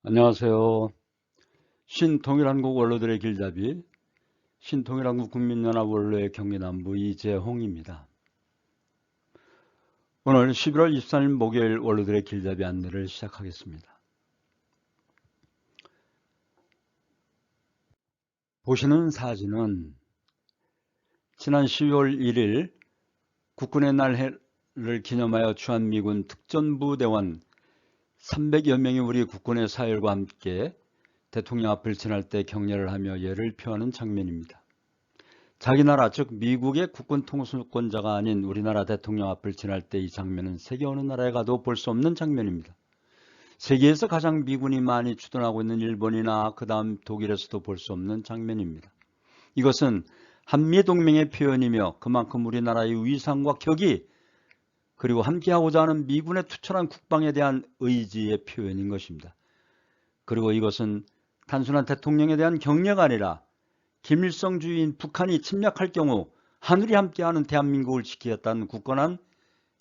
안녕하세요. 신통일한국 원로들의 길잡이, 신통일한국 국민연합 원로의 경기남부 이재홍입니다. 오늘 11월 23일 목요일 원로들의 길잡이 안내를 시작하겠습니다. 보시는 사진은 지난 12월 1일 국군의 날을 기념하여 주한미군 특전부대원 300여 명이 우리 국군의 사열과 함께 대통령 앞을 지날 때 격려를 하며 예를 표하는 장면입니다. 자기 나라 즉 미국의 국군 통수권자가 아닌 우리나라 대통령 앞을 지날 때 이 장면은 세계 어느 나라에 가도 볼 수 없는 장면입니다. 세계에서 가장 미군이 많이 주둔하고 있는 일본이나 그 다음 독일에서도 볼 수 없는 장면입니다. 이것은 한미동맹의 표현이며 그만큼 우리나라의 위상과 격이 그리고 함께하고자 하는 미군의 투철한 국방에 대한 의지의 표현인 것입니다. 그리고 이것은 단순한 대통령에 대한 격려가 아니라 김일성 주의인 북한이 침략할 경우 하늘이 함께하는 대한민국을 지키겠다는 굳건한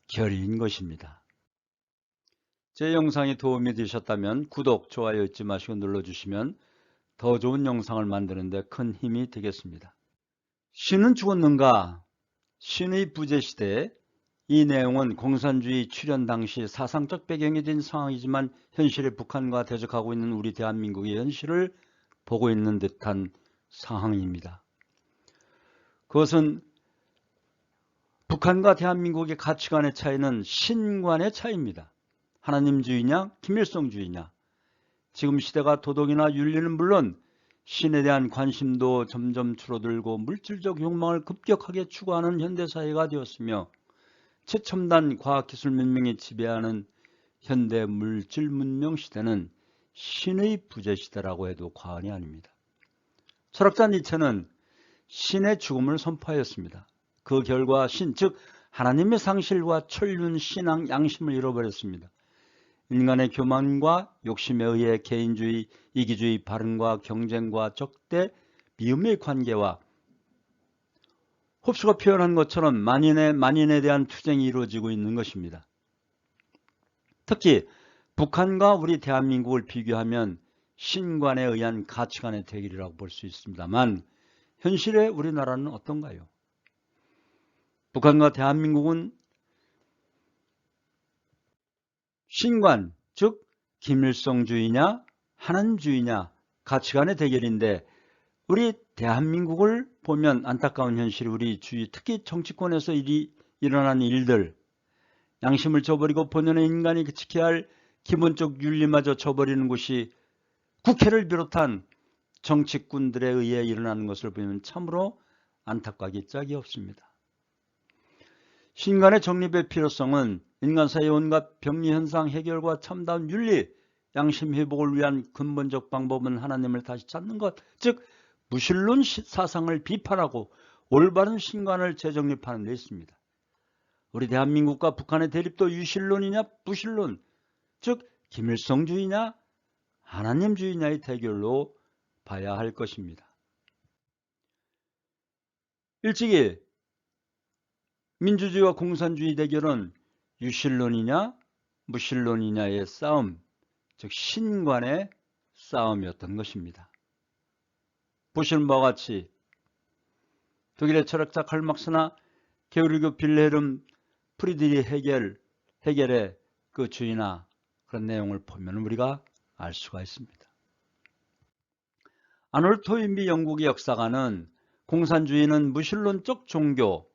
결의인 것입니다. 제 영상이 도움이 되셨다면 구독, 좋아요 잊지 마시고 눌러주시면 더 좋은 영상을 만드는 데 큰 힘이 되겠습니다. 신은 죽었는가? 신의 부재시대. 이 내용은 공산주의 출현 당시 사상적 배경이 된 상황이지만 현실의 북한과 대적하고 있는 우리 대한민국의 현실을 보고 있는 듯한 상황입니다. 그것은 북한과 대한민국의 가치관의 차이는 신관의 차이입니다. 하나님주의냐 김일성주의냐. 지금 시대가 도덕이나 윤리는 물론 신에 대한 관심도 점점 줄어들고 물질적 욕망을 급격하게 추구하는 현대사회가 되었으며 최첨단 과학기술 문명이 지배하는 현대 물질 문명 시대는 신의 부재 시대라고 해도 과언이 아닙니다. 철학자 니체는 신의 죽음을 선포하였습니다. 그 결과 신, 즉 하나님의 상실과 천륜, 신앙, 양심을 잃어버렸습니다. 인간의 교만과 욕심에 의해 개인주의, 이기주의, 발언과 경쟁과 적대, 미움의 관계와 홉스가 표현한 것처럼 만인에 대한 투쟁이 이루어지고 있는 것입니다. 특히 북한과 우리 대한민국을 비교하면 신관에 의한 가치관의 대결이라고 볼 수 있습니다만 현실의 우리나라는 어떤가요? 북한과 대한민국은 신관, 즉 김일성주의냐 하나님주의냐 가치관의 대결인데 우리 대한민국을 보면 안타까운 현실이 우리 주위 특히 정치권에서 일어난 일들 양심을 저버리고 본연의 인간이 지켜야 할 기본적 윤리마저 저버리는 것이 국회를 비롯한 정치꾼들에 의해 일어나는 것을 보면 참으로 안타까기 짝이 없습니다. 신간의 정립의 필요성은 인간사회의 온갖 병리현상 해결과 참다운 윤리, 양심 회복을 위한 근본적 방법은 하나님을 다시 찾는 것, 즉 무신론 사상을 비판하고 올바른 신관을 재정립하는 데 있습니다. 우리 대한민국과 북한의 대립도 유신론이냐 부신론, 즉 김일성주의냐 하나님주의냐의 대결로 봐야 할 것입니다. 일찍이 민주주의와 공산주의 대결은 유신론이냐 무신론이냐의 싸움, 즉 신관의 싸움이었던 것입니다. 보시는 바와 같이 독일의 철학자 칼막스나 게오르그 빌헬름 프리드리 헤겔의 그 주의나 그런 내용을 보면 우리가 알 수가 있습니다. 아놀드 토인비 영국의 역사가는 공산주의는 무신론적 종교,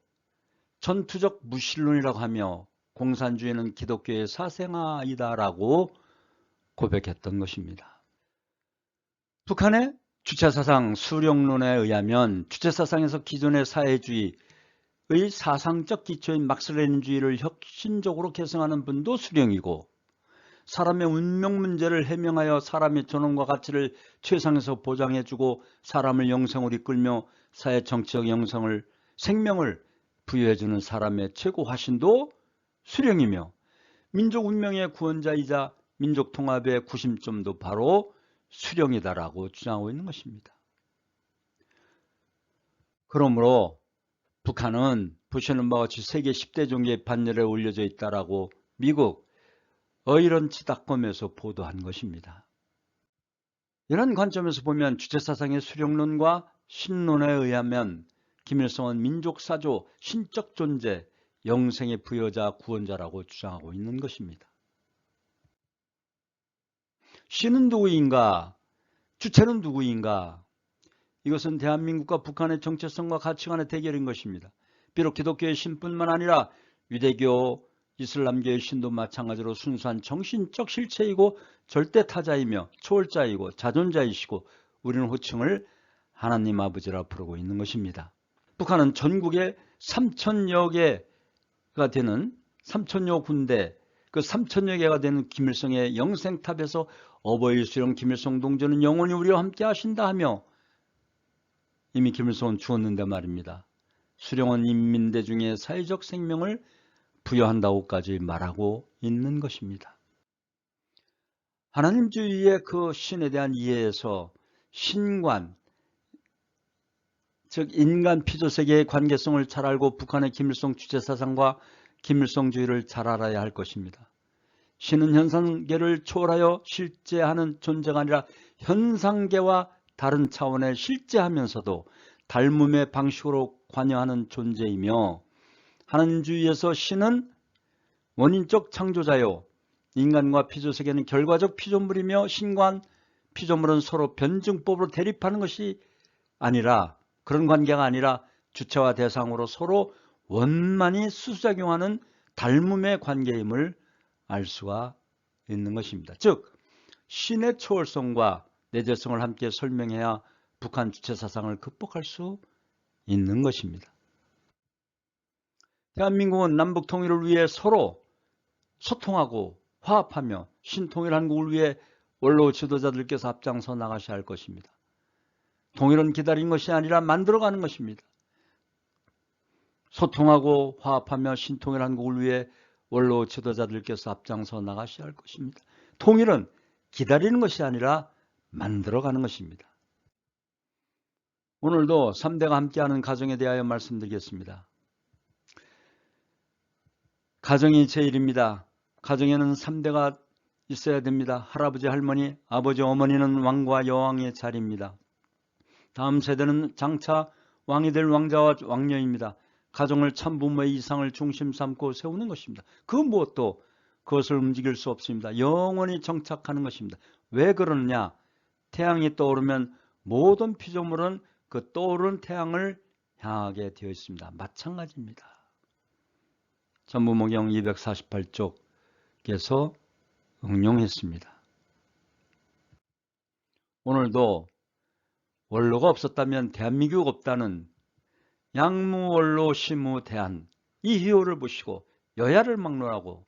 전투적 무신론이라고 하며 공산주의는 기독교의 사생아이다라고 고백했던 것입니다. 북한의 주체사상 수령론에 의하면 주체사상에서 기존의 사회주의의 사상적 기초인 막스레닌주의를 혁신적으로 개성하는 분도 수령이고 사람의 운명 문제를 해명하여 사람의 존엄과 가치를 최상에서 보장해주고 사람을 영생으로 이끌며 사회 정치적 생명을 부여해주는 사람의 최고 화신도 수령이며 민족 운명의 구원자이자 민족 통합의 구심점도 바로 수령이다라고 주장하고 있는 것입니다. 그러므로 북한은 보시는 바와 같이 세계 10대 종교의 반열에 올려져 있다라고 미국 어이런치닷컴에서 보도한 것입니다. 이런 관점에서 보면 주체사상의 수령론과 신론에 의하면 김일성은 민족사조, 신적 존재, 영생의 부여자, 구원자라고 주장하고 있는 것입니다. 신은 누구인가? 주체는 누구인가? 이것은 대한민국과 북한의 정체성과 가치관의 대결인 것입니다. 비록 기독교의 신뿐만 아니라 유대교, 이슬람교의 신도 마찬가지로 순수한 정신적 실체이고 절대타자이며 초월자이고 자존자이시고 우리는 호칭을 하나님 아버지라 부르고 있는 것입니다. 북한은 전국에 3,000여 개가 되는 3,000여 군데, 그 3,000여 개가 되는 김일성의 영생탑에서 어버이 수령 김일성 동지는 영원히 우리와 함께 하신다 하며 이미 김일성은 주었는데 말입니다. 수령은 인민대중의 사회적 생명을 부여한다고까지 말하고 있는 것입니다. 하나님주의의 그 신에 대한 이해에서 신관, 즉 인간 피조세계의 관계성을 잘 알고 북한의 김일성 주체사상과 김일성주의를 잘 알아야 할 것입니다. 신은 현상계를 초월하여 실제하는 존재가 아니라 현상계와 다른 차원에 실제하면서도 닮음의 방식으로 관여하는 존재이며 하나님주의에서 신은 원인적 창조자요 인간과 피조세계는 결과적 피조물이며 신과 피조물은 서로 변증법으로 대립하는 것이 아니라 그런 관계가 아니라 주체와 대상으로 서로 원만히 수수작용하는 닮음의 관계임을 알 수가 있는 것입니다. 즉 신의 초월성과 내재성을 함께 설명해야 북한 주체사상을 극복할 수 있는 것입니다. 대한민국은 남북 통일을 위해 서로 소통하고 화합하며 신통일 한국을 위해 원로 지도자들께서 앞장서 나가셔야 할 것입니다. 통일은 기다리는 것이 아니라 만들어가는 것입니다. 소통하고 화합하며 신통일 한국을 위해 원로 지도자들께서 앞장서 나가셔야 할 것입니다. 통일은 기다리는 것이 아니라 만들어가는 것입니다. 오늘도 3대가 함께하는 가정에 대하여 말씀드리겠습니다. 가정이 제일입니다. 가정에는 3대가 있어야 됩니다. 할아버지, 할머니, 아버지, 어머니는 왕과 여왕의 자리입니다. 다음 세대는 장차 왕이 될 왕자와 왕녀입니다. 가정을 참부모의 이상을 중심 삼고 세우는 것입니다. 그 무엇도 그것을 움직일 수 없습니다. 영원히 정착하는 것입니다. 왜 그러느냐? 태양이 떠오르면 모든 피조물은 그 떠오른 태양을 향하게 되어 있습니다. 마찬가지입니다. 전부모경 248쪽에서 응용했습니다. 오늘도 원로가 없었다면 대한민국 없다는 양무원로 시무대한 이 희호를 보시고 여야를 막론하고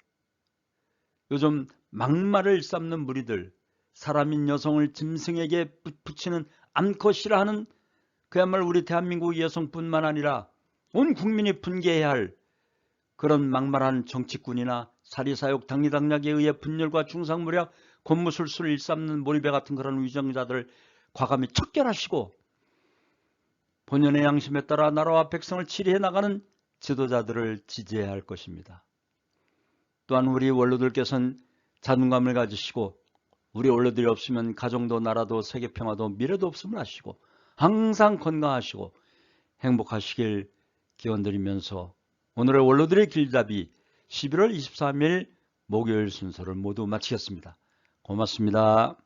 요즘 막말을 일삼는 무리들, 사람인 여성을 짐승에게 붙이는 암컷이라 하는 그야말로 우리 대한민국 여성뿐만 아니라 온 국민이 분개해야 할 그런 막말하는 정치꾼이나 사리사욕 당리당략에 의해 분열과 중상모략 권무술수를 일삼는 몰입에 같은 그런 위정자들 과감히 척결하시고 본연의 양심에 따라 나라와 백성을 치리해 나가는 지도자들을 지지해야 할 것입니다. 또한 우리 원로들께서는 자존감을 가지시고 우리 원로들이 없으면 가정도 나라도 세계평화도 미래도 없음을 아시고 항상 건강하시고 행복하시길 기원드리면서 오늘의 원로들의 길잡이 11월 23일 목요일 순서를 모두 마치겠습니다. 고맙습니다.